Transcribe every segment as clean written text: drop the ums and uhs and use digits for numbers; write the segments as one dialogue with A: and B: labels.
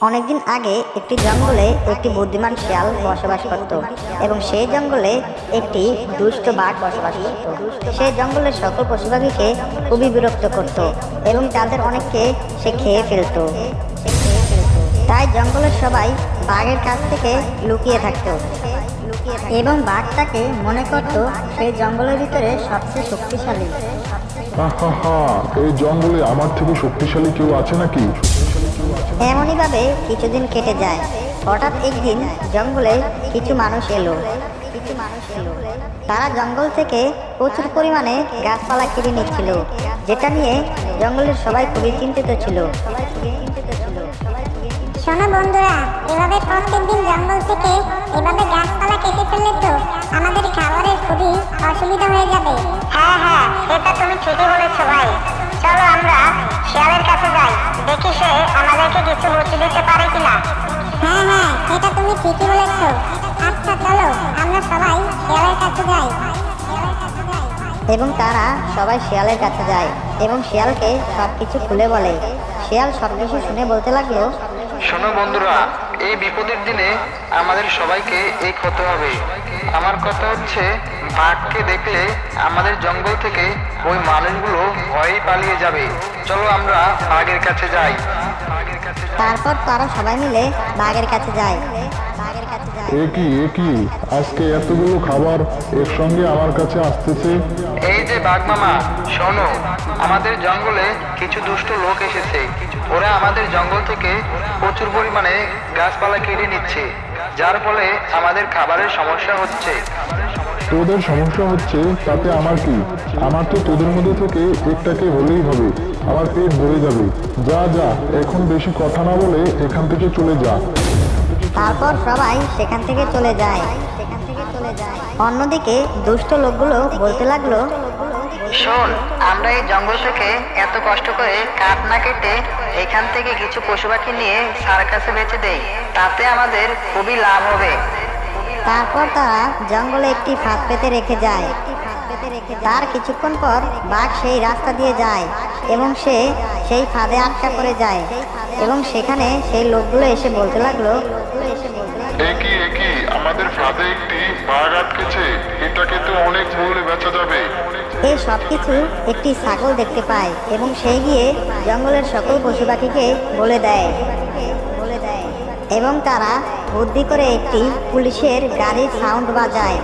A: অনেকদিন আগে একটি জঙ্গলে একটি বুদ্ধিমান শিয়াল বসবাস করত এবং সেই জঙ্গলে একটি দুষ্ট বাঘ বসবাস করত। সেই জঙ্গলের সকল পশু পাখিকে খুবই বিরক্ত করত এবং তাদের অনেককে সে খেয়ে ফেলত। তাই জঙ্গলের সবাই বাঘের কাছ থেকে লুকিয়ে থাকত এবং বাঘ তাকে মনে করত সেই জঙ্গলের ভিতরে সবচেয়ে শক্তিশালী।
B: এই জঙ্গলে আমার থেকে শক্তিশালী কেউ আছে নাকি?
A: এমনইভাবে কিছুদিন কেটে যায়। হঠাৎ একদিন জঙ্গলে কিছু মানুষ এলো। তারা জঙ্গল থেকে প্রচুর পরিমাণে গাছপালা কেটে নিচ্ছিল, যেটা নিয়ে জঙ্গলের সবাই খুবই চিন্তিত ছিল।
C: শোনো বন্ধুরা, এভাবে প্রত্যেকদিন জঙ্গল থেকে এভাবে গাছপালা কেটে ফেললে তো আমাদের খাবারের খুবই অসুবিধা হয়ে যাবে। হ্যাঁ, এটা তুমি ঠিকই বলেছো ভাই। চলো আমরা শিয়ালের কাছে যাই, দেখি সে আমাদেরকে কিছু বুদ্ধি দিতে পারে কিনা। হ্যাঁ, এটা তুমি ঠিকই বলেছো। আচ্ছা চলো আমরা সবাই শিয়ালের কাছে যাই।
A: এবং তারা সবাই শিয়ালের কাছে যায় এবং শিয়ালকে সবকিছু খুলে বলে। শিয়াল সবকিছু শুনে বলতে লাগলো,
D: শোনো বন্ধুরা, এই বিপদের দিনে আমাদের সবাইকে এক হতে হবে। আমার কথা হচ্ছে, বাঘকে দেখলে আমাদের জঙ্গল থেকে ওই মানুষগুলো ভয়েই পালিয়ে যাবে। চলো আমরা বাঘের কাছে যাই।
A: তারপর তারা সবাই মিলে বাঘের কাছে যায়।
B: এ কি আজকে এতগুলো খাবার একসঙ্গে আমার কাছে আসতেছে?
D: এই যে বাঘ মামা, শোনো, আমাদের জঙ্গলে কিছু দুষ্ট লোক এসেছে। ওরা আমাদের জঙ্গল থেকে প্রচুর পরিমাণে গাছপালা কেটে নিচ্ছে, যার ফলে আমাদের খাবারের সমস্যা হচ্ছে।
B: তোদের সমস্যা হচ্ছে তাতে আমার কি? আমার তো তোদের মধ্যে থেকে একটাকে হলেই হবে, আমার পেট ভরে যাবে। যা এখন বেশি কথা না বলে এখান থেকে চলে যা।
A: তারপর সবাই সেখান থেকে চলে যায়। অন্যদিকে দুষ্ট লোকগুলো বলতে লাগলো,
D: শোন, আমরা এই জঙ্গল থেকে এত কষ্ট করে কাঠ না কেটে এখান থেকে কিছু পশু পাখি নিয়ে সার্কাসে বেচে দেই, তাতে আমাদের খুবই লাভ হবে।
A: তারপর তারা জঙ্গলে একটি ফাঁদ পেতে রেখে যায়। তার কিছুক্ষণ পর বাঘ সেই রাস্তা দিয়ে যায় এবং সে সেই ফাঁদে আটকা পড়ে যায় এবং সেখানে সেই লোকগুলো এসে বলতে লাগলো,
B: একি আমাদের ফাঁদে একটি বাঘ আটকেছে, এটাকে তো অনেক মূল্যে বেচা যাবে।
A: এই সবকিছু একটি ছাগল দেখতে পায় এবং সে গিয়ে জঙ্গলের সকল পশু পাখিকে বলে দেয় এবং তারা বুদ্ধি করে একটি পুলিশের গাড়ির সাউন্ড বাজায়।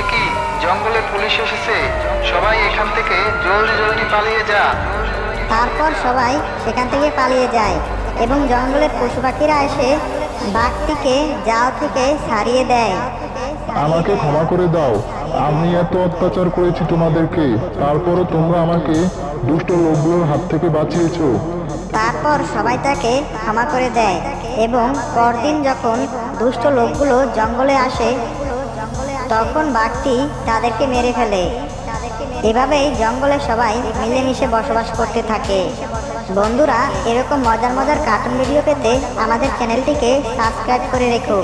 D: একি জঙ্গলে পুলিশ এসেছে, সবাই এখান থেকে জলদি পালিয়ে যা।
A: তারপর সবাই সেখান থেকে পালিয়ে যায় এবং জঙ্গলের পশু পাখিরা এসে বাঘটিকে জাল থেকে ছাড়িয়ে দেয়।
B: আমাকে ক্ষমা করে দাও, আমি এত অত্যাচার করেছি তোমাদেরকে, তারপরও তোমরা আমাকে দুষ্ট লোকগুলোর হাত থেকে বাঁচিয়েছো।
A: তারপর সবাই তাকে ক্ষমা করে দেয় এবং পরদিন যখন দুষ্ট লোকগুলো জঙ্গলে আসে তখন বাঘটি তাদেরকে মেরে ফেলে। এভাবেই জঙ্গলে সবাই মিলেমিশে বসবাস করতে থাকে। বন্ধুরা, এরকম মজার কার্টুন ভিডিও পেতে আমাদের চ্যানেলটিকে সাবস্ক্রাইব করে রেখো।